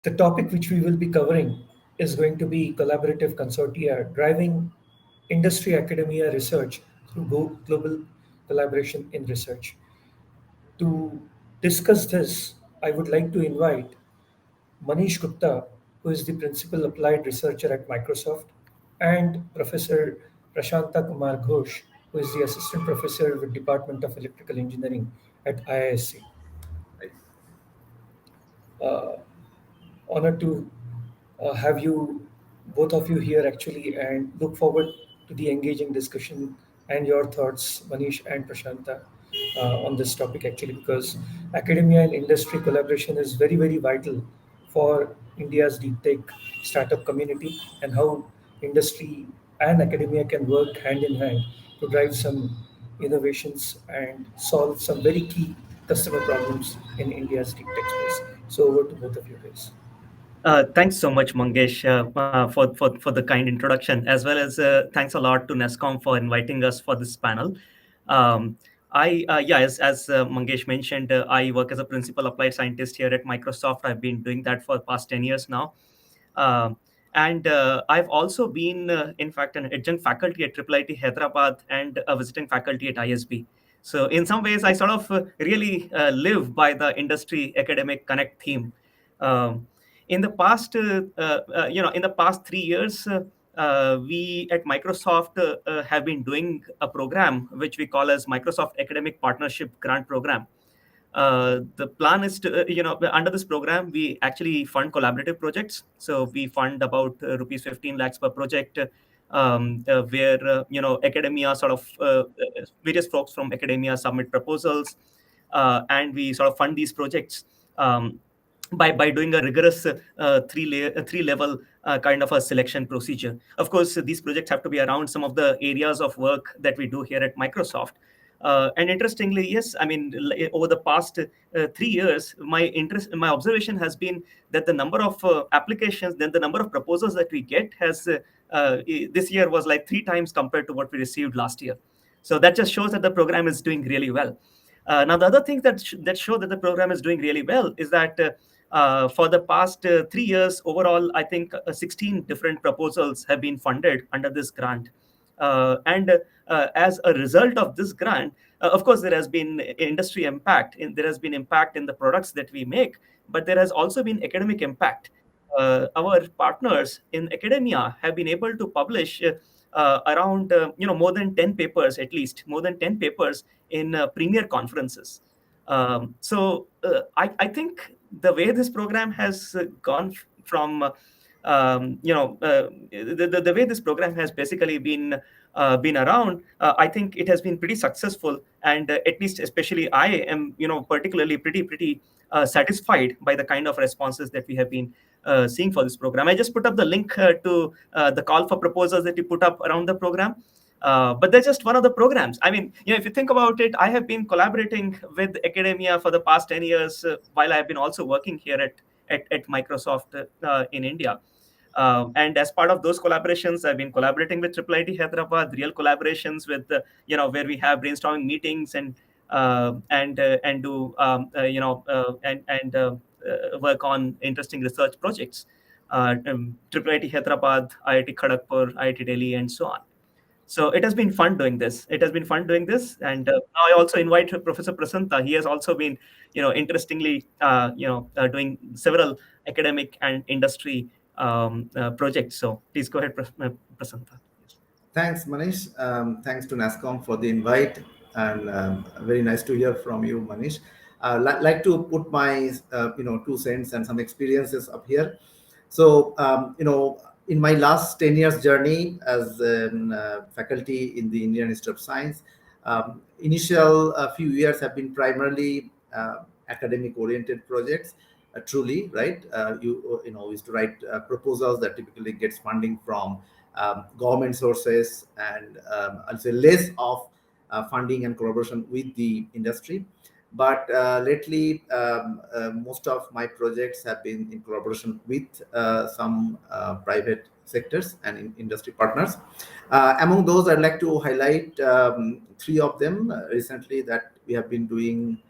The topic which we will be covering is going to be collaborative consortia driving industry academia research through global collaboration in research. To discuss this, I would like to invite Manish Gupta, who is the principal applied researcher at Microsoft, and Professor Prasanta Kumar Ghosh, who is the assistant professor with Department of Electrical Engineering at IISC. Right. Uh, Honored to have you, both of you here actually, and look forward to the engaging discussion and your thoughts, Manish and Prashanta, on this topic actually, because academia and industry collaboration is very, very vital for India's deep tech startup community and how industry and academia can work hand in hand to drive some innovations and solve some very key customer problems in India's deep tech space. So over to both of you guys. Thanks so much, Mangesh, for the kind introduction, as well as thanks a lot to Nasscom for inviting us for this panel. As Mangesh mentioned, I work as a principal applied scientist here at Microsoft. I've been doing that for the past 10 years now. And I've also been, in fact, an adjunct faculty at IIIT Hyderabad and a visiting faculty at ISB. So in some ways, I sort of really live by the industry academic connect theme. Um, in the past, in the past 3 years, we at Microsoft have been doing a program which we call as Microsoft Academic Partnership Grant Program. The plan is to, under this program, we actually fund collaborative projects. So we fund about rupees 15 lakhs per project, where, academia sort of, various folks from academia submit proposals, and we sort of fund these projects. By doing a rigorous three level kind of a selection procedure. Of course, these projects have to be around some of the areas of work that we do here at Microsoft. And interestingly, yes, I mean, over the past 3 years, my observation has been that the number of applications, then the number of proposals that we get has this year was like 3 times compared to what we received last year. So that just shows that the program is doing really well. Now, the other thing that show that the program is doing really well is that for the past 3 years, overall, I think 16 different proposals have been funded under this grant. And as a result of this grant, of course, there has been industry impact. There has been impact in the products that we make, but there has also been academic impact. Our partners in academia have been able to publish around more than 10 papers, at least more than 10 papers in premier conferences. I think the way this program has gone from the way this program has basically been around, I think it has been pretty successful, and at least especially I am particularly pretty satisfied by the kind of responses that we have been seeing for this program. I just put up the link to the call for proposals that you put up around the program. But they're just one of the programs. I mean, if you think about it, I have been collaborating with academia for the past 10 years, while I have been also working here at Microsoft in India. And as part of those collaborations, I've been collaborating with IIIT Hyderabad, real collaborations with, where we have brainstorming meetings and do, work on interesting research projects. IIIT Hyderabad, IIT Kharagpur, IIT Delhi, and so on. So it has been fun doing this. And now I also invite Professor Prasanta. He has also been, interestingly, doing several academic and industry projects. So please go ahead, Prasanta. Thanks, Manish. Thanks to Nasscom for the invite, and very nice to hear from you, Manish. Like to put my 2 cents and some experiences up here. So in my last 10 years journey as faculty in the Indian Institute of Science, initial few years have been primarily academic oriented projects. Truly, right? You used to write proposals that typically gets funding from government sources, and I'll say less of funding and collaboration with the industry. But lately, most of my projects have been in collaboration with some private sectors and industry partners. Among those, I'd like to highlight 3 of them recently that we have been doing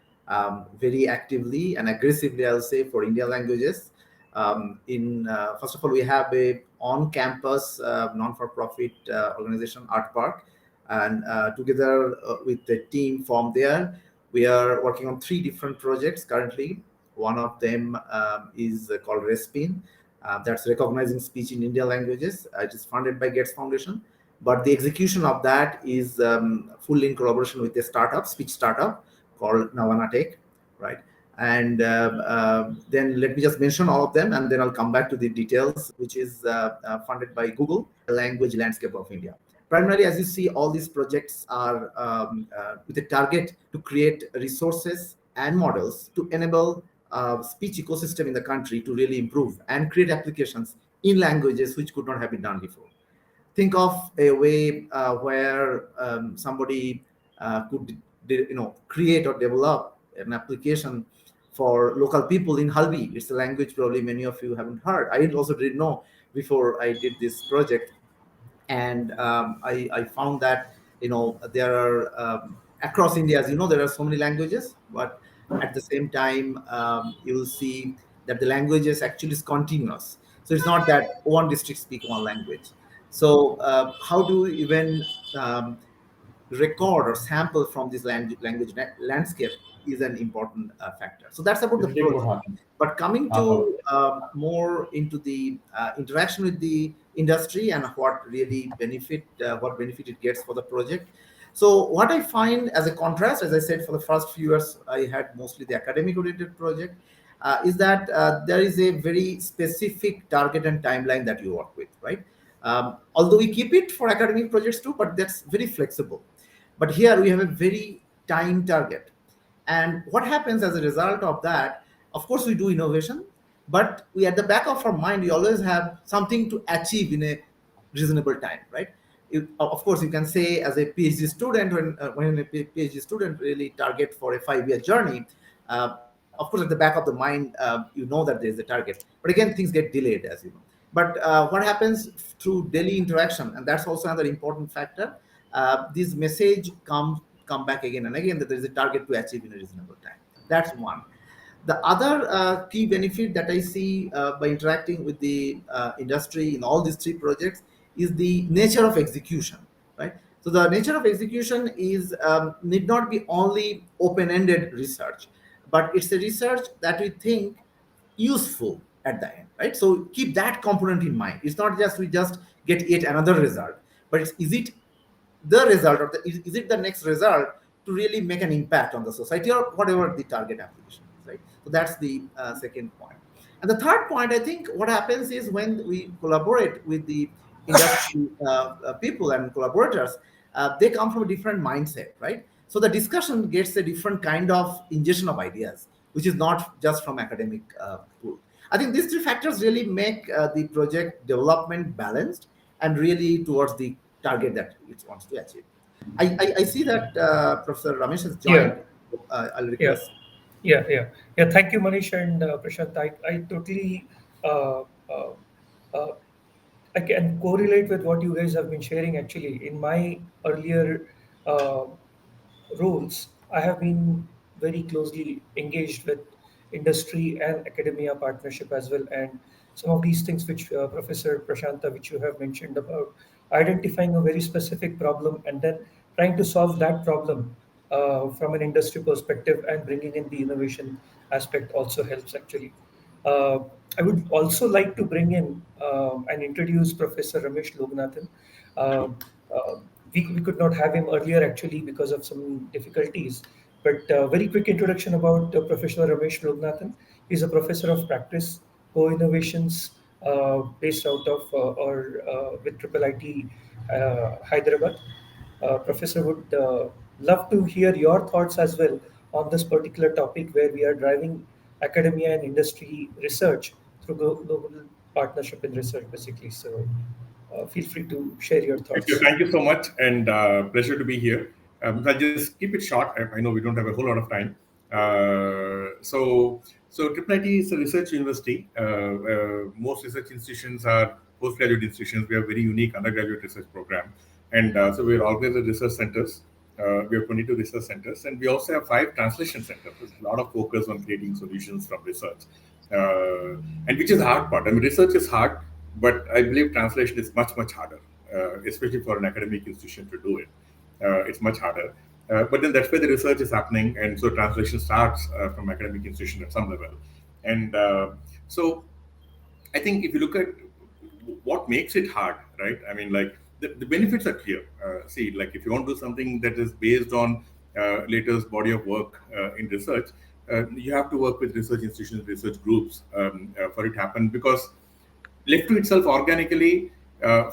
very actively and aggressively, I'll say, for Indian languages. First of all, we have a on-campus non-for-profit organization, Art Park, and together with the team from there, we are working on 3 different projects currently. One of them is called Respin, that's recognizing speech in Indian languages. It is funded by Gates Foundation, but the execution of that is fully in collaboration with a startup, speech startup called Navana Tech, right? And then let me just mention all of them, and then I'll come back to the details, which is funded by Google, Language Landscape of India. Primarily, as you see, all these projects are with a target to create resources and models to enable speech ecosystem in the country to really improve and create applications in languages which could not have been done before. Think of a way where somebody could create or develop an application for local people in Halbi. It's a language probably many of you haven't heard. I also didn't know before I did this project. And I found that there are across India, as you know, there are so many languages, but at the same time you will see that the languages actually is continuous. So it's not that one district speak one language. So how do we even record or sample from this language landscape is an important factor. So that's about the project. But coming to more into the interaction with the industry and what benefit it gets for the project. So what I find as a contrast, as I said, for the first few years, I had mostly the academic oriented project, is that there is a very specific target and timeline that you work with, right? Although we keep it for academic projects too, but that's very flexible. But here we have a very time target. And what happens as a result of that, of course, we do innovation, but we at the back of our mind, we always have something to achieve in a reasonable time, right? Of course, you can say as a PhD student, when a PhD student really target for a 5-year journey, of course, at the back of the mind, you know that there is a target. But again, things get delayed, as you know. But what happens through daily interaction, and that's also another important factor, this message come back again and again that there is a target to achieve in a reasonable time. That's one. The other key benefit that I see by interacting with the industry in all these 3 projects is the nature of execution, right? So the nature of execution is need not be only open-ended research, but it's a research that we think useful at the end, right? So keep that component in mind. It's not just we just get yet another result, but is it the result, or is it the next result to really make an impact on the society or whatever the target application is, right? So that's the second point. And the third point, I think what happens is when we collaborate with the industry people and collaborators, they come from a different mindset, right? So the discussion gets a different kind of ingestion of ideas, which is not just from academic pool. I think these 3 factors really make the project development balanced and really towards the target that it wants to achieve. I see that Professor Ramesh has Yeah, joined. I'll yeah, request. yeah. Thank you, Manish and Prashant. I totally uh, uh, uh, I can correlate with what you guys have been sharing. Actually, in my earlier uh, roles, I have been very closely engaged with industry and academia partnership as well. And some of these things which Professor Prashanta, which you have mentioned about identifying a very specific problem and then trying to solve that problem from an industry perspective and bringing in the innovation aspect also helps actually. Uh, I would also like to bring in and introduce Professor Ramesh Loganathan. Uh, uh, we could not have him earlier actually because of some difficulties. But very quick introduction about Professor Ramesh Loganathan. He's a professor of practice, co-innovations based out of or with Triple IT Hyderabad. Professor would love to hear your thoughts as well on this particular topic where we are driving academia and industry research through global partnership in research, basically. So feel free to share your thoughts. Thank you so much, and pleasure to be here. I'll just keep it short. I know we don't have a whole lot of time. So Triple IT is a research university. Most research institutions are postgraduate institutions. We have very unique undergraduate research program, and so we are organized at research centers. We have 22 research centers, and we also have 5 translation centers. There's a lot of focus on creating solutions from research. and which is the hard part. I mean, research is hard, but I believe translation is much, much harder, especially for an academic institution to do it. It's much harder. But then that's where the research is happening, and so translation starts from academic institution at some level. And so I think if you look at what makes it hard, right? I mean, like the benefits are clear. See, like if you want to do something that is based on latest body of work in research, you have to work with research institutions, research groups for it to happen, because left to itself organically,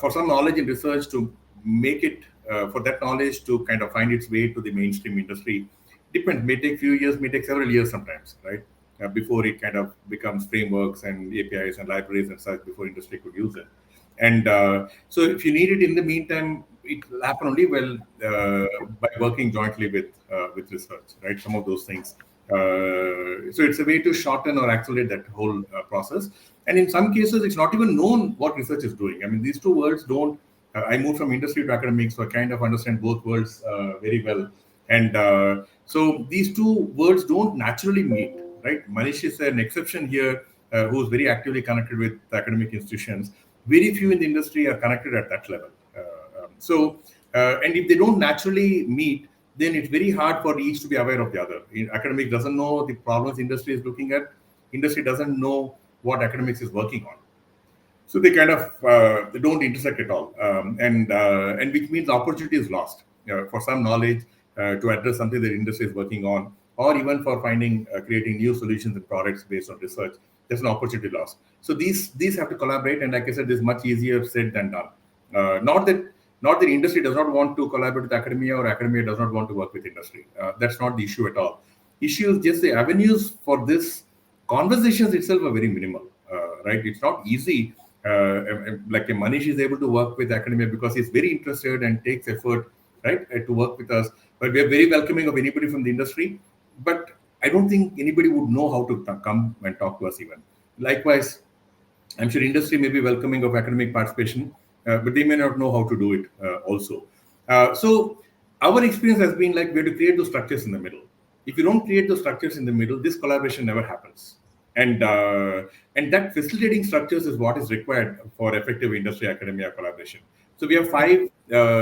for some knowledge in research to make it, for that knowledge to kind of find its way to the mainstream industry, depends. May take few years, may take several years sometimes, right? Before it kind of becomes frameworks and APIs and libraries and such, before industry could use it. And so if you need it in the meantime, it will happen only well by working jointly with research, right? Some of those things. So it's a way to shorten or accelerate that whole process. And in some cases, it's not even known what research is doing. I mean, these two worlds don't. I moved from industry to academics, so I kind of understand both worlds very well. And so these two worlds don't naturally meet, right? Manish is an exception here, who's very actively connected with academic institutions. Very few in the industry are connected at that level. And if they don't naturally meet, then it's very hard for each to be aware of the other. Academic doesn't know the problems industry is looking at. Industry doesn't know what academics is working on. So they kind of they don't intersect at all, and which means opportunity is lost for some knowledge to address something that industry is working on, or even for finding creating new solutions and products based on research. There's an opportunity lost. So these have to collaborate, and like I said, this is much easier said than done. Not that industry does not want to collaborate with academia, or academia does not want to work with industry. That's not the issue at all. Issue is just the avenues for this conversations itself are very minimal, right? It's not easy. Like Manish is able to work with academia because he's very interested and takes effort, right, to work with us. But we are very welcoming of anybody from the industry. But I don't think anybody would know how to come and talk to us even. Likewise, I'm sure industry may be welcoming of academic participation, but they may not know how to do it also. So our experience has been like we have to create those structures in the middle. If you don't create those structures in the middle, this collaboration never happens. And that facilitating structures is what is required for effective industry academia collaboration. So we have 5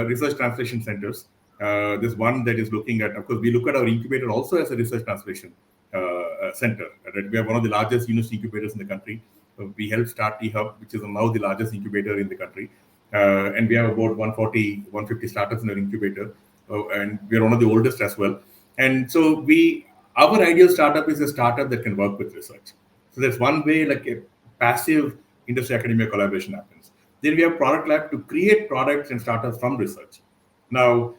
research translation centers. There's one that is looking at, of course, we look at our incubator also as a research translation center. Right? We are one of the largest university incubators in the country. We helped start eHub, which is now the largest incubator in the country. And we have about 140, 150 startups in our incubator. And we are one of the oldest as well. And so our ideal startup is a startup that can work with research. So that's one way, like a passive industry academia collaboration happens. Then we have product lab to create products and startups from research. Now,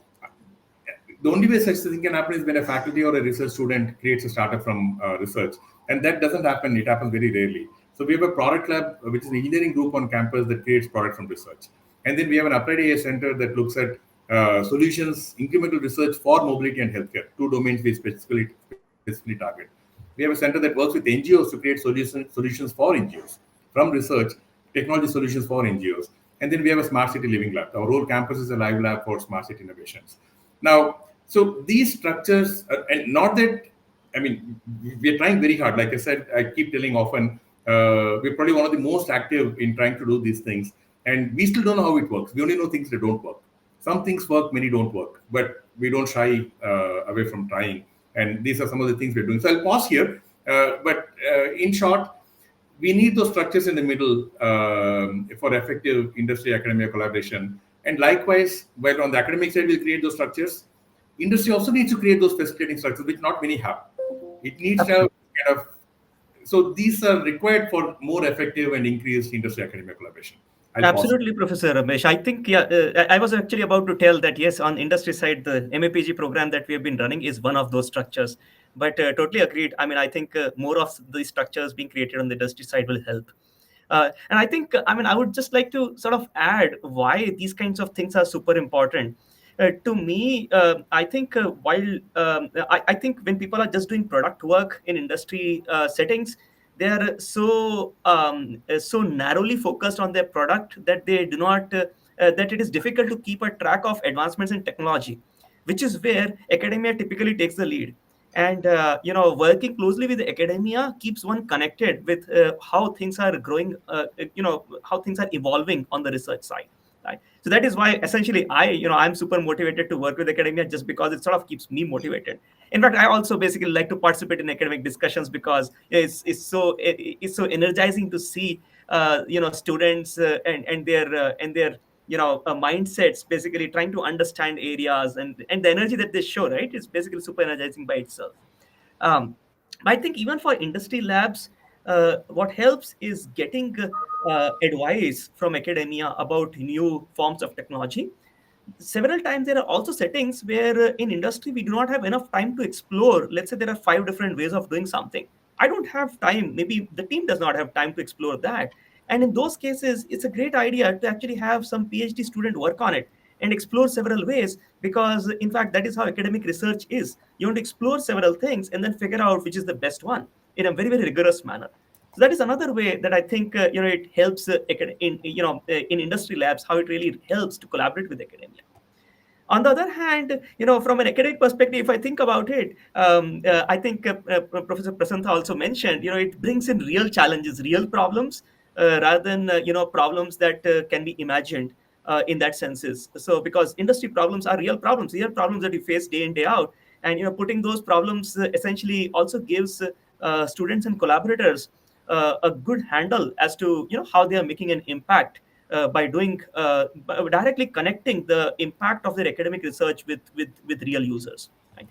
the only way such a thing can happen is when a faculty or a research student creates a startup from research. And that doesn't happen. It happens very rarely. So we have a product lab, which is an engineering group on campus that creates product from research. And then we have an applied AI center that looks at solutions, incremental research for mobility and healthcare, 2 domains we specifically target. We have a center that works with NGOs to create solutions for NGOs, from research, technology solutions for NGOs. And then we have a smart city living lab. Our whole campus is a live lab for smart city innovations. Now, so these structures, and not that, I mean, we're trying very hard. Like I said, I keep telling often, we're probably one of the most active in trying to do these things. And we still don't know how it works. We only know things that don't work. Some things work, many don't work. But we don't shy away from trying. And these are some of the things we're doing. So I'll pause here. But in short, we need those structures in the middle for effective industry academia collaboration. And likewise, while on the academic side, we'll create those structures. Industry also needs to create those facilitating structures, which not many have. It needs to have kind of. So these are required for more effective and increased industry academia collaboration. Absolutely, Professor Ramesh. I think, I was actually about to tell that, yes, on industry side, the MAPG program that we have been running is one of those structures. But totally agreed. I mean, I think more of these structures being created on the industry side will help. And I think, I would just like to sort of add why these kinds of things are super important. To me, I think I think when people are just doing product work in industry settings, they are so narrowly focused on their product that they do not that it is difficult to keep a track of advancements in technology, which is where academia typically takes the lead. And working closely with academia keeps one connected with how things are growing, how things are evolving on the research side, right? So that is why essentially I'm super motivated to work with academia, just because it sort of keeps me motivated. In fact, I also basically like to participate in academic discussions, because it's so energizing to see students and their mindsets basically trying to understand areas, and the energy that they show, right, is basically super energizing by itself. um, I think even for industry labs, what helps is getting advice from academia about new forms of technology. Several times there are also settings where in industry we do not have enough time to explore. Let's say there are 5 different ways of doing something. I don't have time, maybe the team does not have time to explore that. And in those cases, it's a great idea to actually have some PhD student work on it and explore several ways, because in fact that is how academic research is. You want to explore several things and then figure out which is the best one in a very, very rigorous manner. So that is another way that I think it helps in industry labs, how it really helps to collaborate with academia. On the other hand, from an academic perspective, if I think about it, I think Professor Prasanta also mentioned, it brings in real challenges, real problems, rather than problems that can be imagined in that senses. So because industry problems are real problems that we face day in, day out. And putting those problems essentially also gives students and collaborators a good handle as to how they are making an impact by doing by directly connecting the impact of their academic research with real users, right?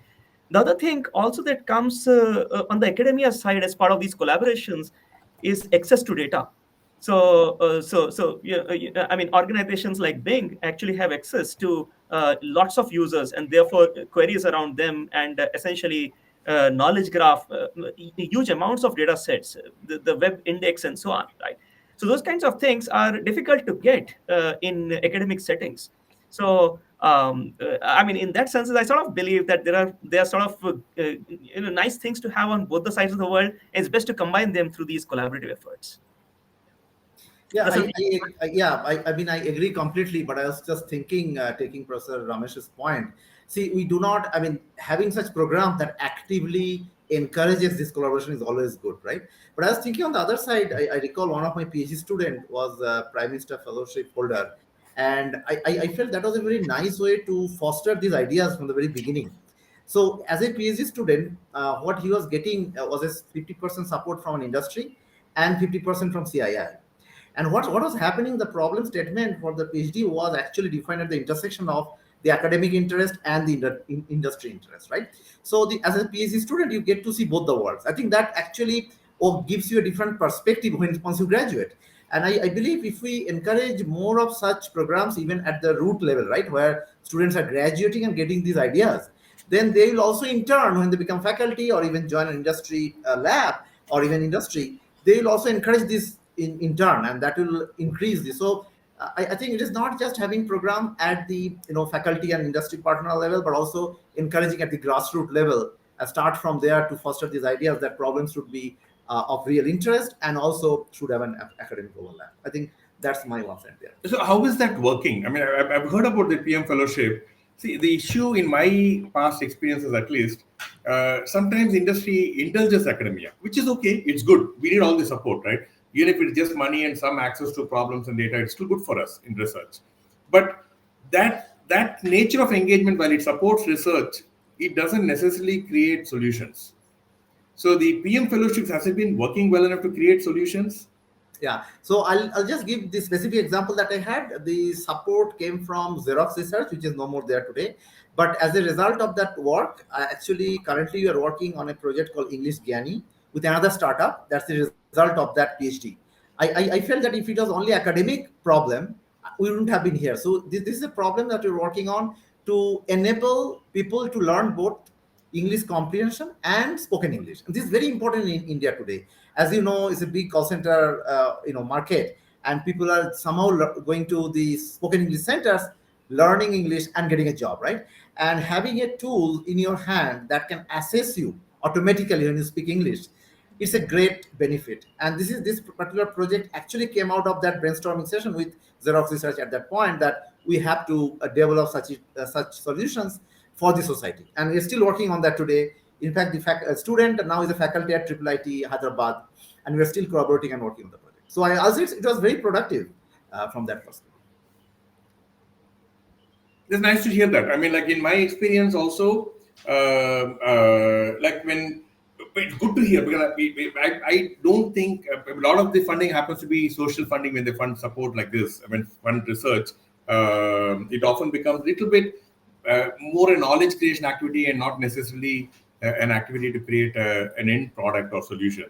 The other thing also that comes on the academia side as part of these collaborations is access to data. I mean, organizations like Bing actually have access to lots of users, and therefore queries around them, and essentially knowledge graph, huge amounts of data sets, the web index, and so on, right? So those kinds of things are difficult to get in academic settings. So I mean, in that sense, I sort of believe that there are sort of nice things to have on both the sides of the world. It's best to combine them through these collaborative efforts. Yeah, Prasad? I mean, I agree completely, but I was just thinking, taking Professor Ramesh's point. See, we do not, I mean, having such program that actively encourages this collaboration is always good, right? But I was thinking on the other side, I recall one of my PhD student was a Prime Minister Fellowship holder. And I felt that was a very nice way to foster these ideas from the very beginning. So as a PhD student, what he was getting was a 50% support from an industry and 50% from CII. And what was happening, the problem statement for the PhD was actually defined at the intersection of the academic interest and the industry interest, right? So as a PhD student, you get to see both the worlds. I think that actually gives you a different perspective once you graduate. And I believe if we encourage more of such programs, even at the root level, right, where students are graduating and getting these ideas, then they will also in turn, when they become faculty or even join an industry lab or even industry, they will also encourage this in turn, and that will increase this. So I think it is not just having program at the faculty and industry partner level, but also encouraging at the grassroots level. Start from there to foster these ideas that problems should be of real interest and also should have an academic overlap. I think that's my 1 cent there. So how is that working? I mean, I've heard about the PM fellowship. See, the issue in my past experiences, at least, sometimes industry indulges academia, which is okay. It's good. We need all the support, right? Even if it's just money and some access to problems and data, it's still good for us in research. But that nature of engagement, while it supports research, it doesn't necessarily create solutions. So the PM fellowships, has it been working well enough to create solutions? Yeah, so I'll just give the specific example that I had. The support came from Xerox Research, which is no more there today. But as a result of that work, actually currently we are working on a project called English Gyani with another startup. That's the result of that PhD. I felt that if it was only academic problem, we wouldn't have been here. So this is a problem that we're working on to enable people to learn both English comprehension and spoken English. And this is very important in India today. As you know, it's a big call center, market, and people are somehow going to the spoken English centers, learning English and getting a job, right? And having a tool in your hand that can assess you automatically when you speak English, it's a great benefit. And this particular project actually came out of that brainstorming session with Xerox Research at that point, that we have to develop such solutions for the society, and we're still working on that today. In fact, the student now is a faculty at IIIT Hyderabad, and we are still collaborating and working on the project. So I also it was very productive from that perspective. It's nice to hear that. I mean, like in my experience also, like when it's good to hear because I don't think a lot of the funding happens to be social funding when they fund support like this. When fund research, it often becomes a little bit more a knowledge creation activity and not necessarily an activity to create an end product or solution.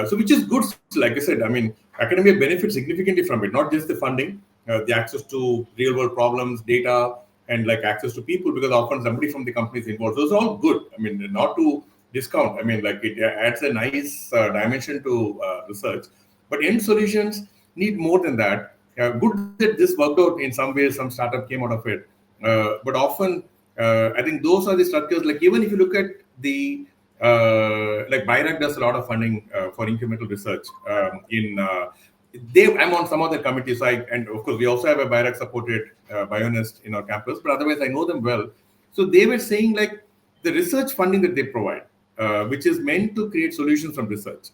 So which is good. Like I said, I mean, academia benefits significantly from it, not just the funding, the access to real world problems, data, and like access to people, because often somebody from the company is involved. Those are all good. I mean, not to discount. I mean, like it adds a nice dimension to research. But end solutions need more than that. Good that this worked out in some ways. Some startup came out of it. But often, I think those are the structures. Like even if you look at the like BIRAC does a lot of funding for incremental research I'm on some other committees, and of course we also have a BIRAC supported bionist in our campus, but otherwise I know them well. So they were saying like the research funding that they provide, which is meant to create solutions from research,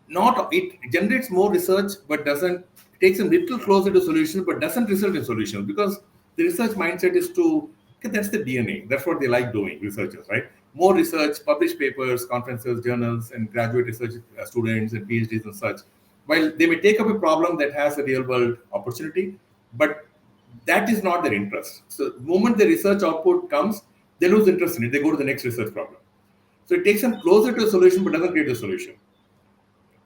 not it generates more research, but doesn't takes them a little closer to solutions, but doesn't result in solutions, because the research mindset is to okay, that's the DNA. That's what they like doing, researchers, right? More research, published papers, conferences, journals, and graduate research students and PhDs and such. While they may take up a problem that has a real world opportunity, but that is not their interest. So the moment the research output comes, they lose interest in it. They go to the next research problem. So it takes them closer to a solution, but doesn't create a solution.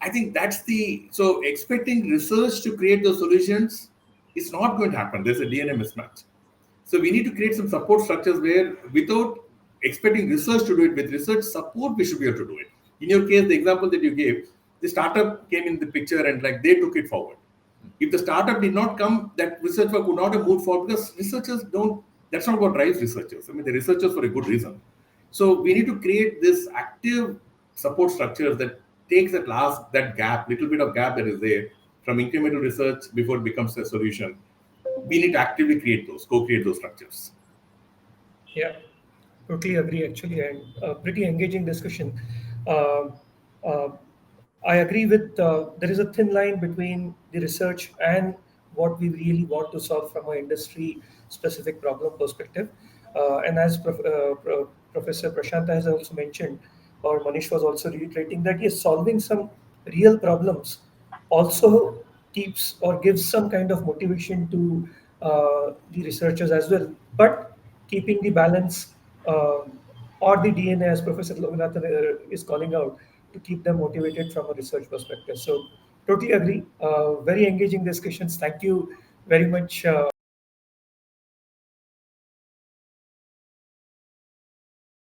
I think that's so expecting research to create those solutions is not going to happen. There's a DNA mismatch. So we need to create some support structures where without expecting research to do it, with research support, we should be able to do it. In your case, the example that you gave, the startup came in the picture and like they took it forward. If the startup did not come, that research work would not have moved forward, because researchers that's not what drives researchers. I mean, the researchers for a good reason. So we need to create this active support structures that takes that gap, little bit of gap that is there from incremental research before it becomes a solution. We need to actively co-create those structures. Yeah, totally agree actually, and pretty engaging discussion. Uh, uh, I agree with there is a thin line between the research and what we really want to solve from an industry specific problem perspective. And as Professor Prashanta has also mentioned, or Manish was also reiterating, that yes, solving some real problems also keeps or gives some kind of motivation to the researchers as well, but keeping the balance or the DNA, as Professor Loganathan is calling out, to keep them motivated from a research perspective. So, totally agree. Very engaging discussions. Thank you very much.